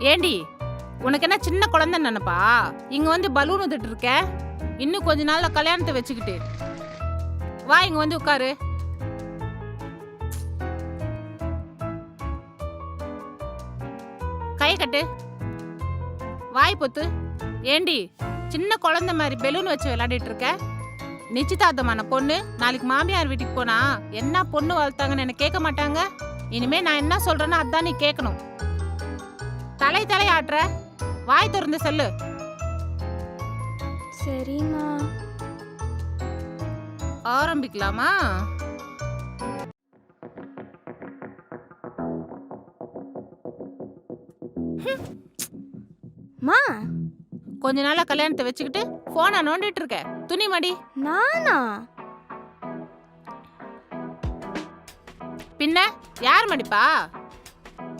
ஏண்டி உனக்கு என்ன சின்ன குழந்தை நினைப்பா? இங்க வந்து பலூன் ஊதிட்டு இருக்க. இன்னும் கொஞ்ச நாள்ல கல்யாணத்தை வச்சுக்கிட்டு வா, இங்க வந்து உட்காரு. கை கட்டு, வாய் பொத்து. ஏண்டி சின்ன குழந்தை மாதிரி பெலூன் வச்சு விளையாடிட்டு இருக்க? நிச்சயதார்த்தமான பொண்ணு நாளைக்கு மாமியார் வீட்டுக்கு போனா என்ன பொண்ணு வளர்த்தாங்கன்னு என்ன கேட்க மாட்டாங்க? இனிமே நான் என்ன சொல்றேன்னா அதான் நீ கேட்கணும். தலை ஆட்டுற, வாய் திறந்து சொல்லு. சரிம்மா. ஆரம்பிக்கலாமா? மா, கொஞ்ச நாளா கல்யாணத்தை வச்சுக்கிட்டு போனை நோண்டிட்டு இருக்க. துணி மடி. நானா? பின்ன யார் மடிப்பா?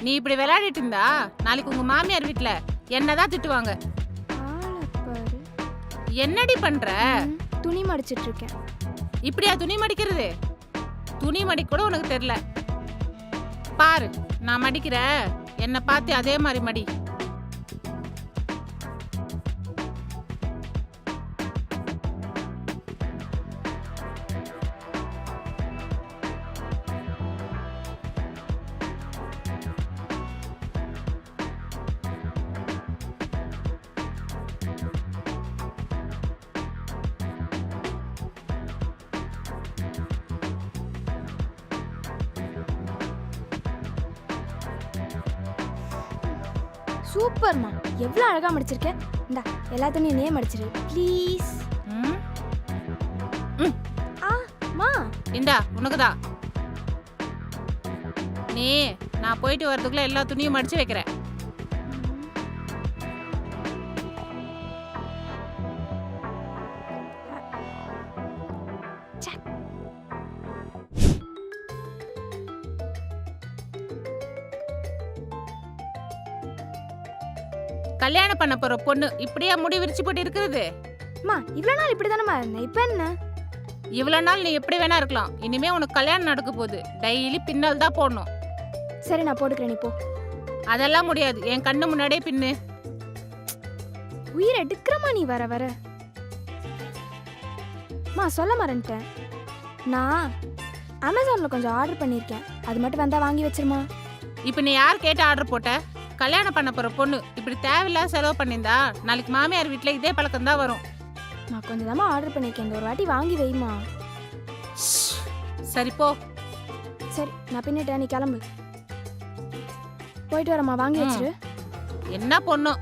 நீ இப்படி விளையாடிட்டு இருந்தா நாளைக்கு உங்க மாமியார் வீட்டுல என்னதான் திட்டுவாங்க. ஆளப் பாரு. என்னடி பண்ற? துணி மடிச்சிட்டு இருக்கேன். இப்படியா துணி மடிக்கிறது? துணி மடிக்க கூட உனக்கு தெரியல. பாரு, நான் மடிக்கிறேன், என்ன பார்த்து அதே மாதிரி மடி. சூப்பர்மா, எவ்வளவு அழகா மடிச்சிருக்க. இந்தா எல்லா துணியும் நீயே மடிச்சிரு ப்ளீஸ். மா, இந்தா உனக்குதான். நீ நான் போயிட்டு வரதுக்குள்ள எல்லா துணியும் மடிச்சு வைக்கிறேன். கல்யாணம் பண்ண போற பொண்ணு இப்படியா முடி விரிச்சு போட்டு இருக்கிறது? மா, இவ்வளவு நாள் இப்படிதானமா இருந்தேன், இப்ப என்ன? இவ்வளவு நாள் நீ எப்படி வேணா இருக்கலாம். இனிமே உனக்கு கல்யாணம் நடக்க போகுது. டெய்லி பின்னல் தான் போடணும். சரி, நான் போட்டுக்கிறேன், நீ போ. அதெல்லாம் முடியாது, என் கண்ணு முன்னாடியே பின்னு. உயிர் எடுக்கிறமா நீ வர வர. மா, சொல்ல மறந்துட்டேன், நான் அமேசான்ல கொஞ்சம் ஆர்டர் பண்ணியிருக்கேன். அது மட்டும் வந்தா வாங்கி வச்சிருமா. இப்ப நீ யார் கேட்டு ஆர்டர் போட்ட? கல்யாணம் பண்ண போற பொண்ணு இப்படி தேவையில்லாத செலவு பண்ணியிருந்தா நாளைக்கு மாமியார் வீட்டுல இதே பழக்கம் தான் வரும். நான் கொஞ்சம் தாமா ஆர்டர் பண்ணியிருக்கேன், இந்த ஒரு வாட்டி வாங்கி வைமா. சரி போ. சரி, நான் பின்னிட்டேன், நீ கிளம்பு. போயிட்டு வரமா, வாங்கி வச்சிரு. என்ன பொண்ணு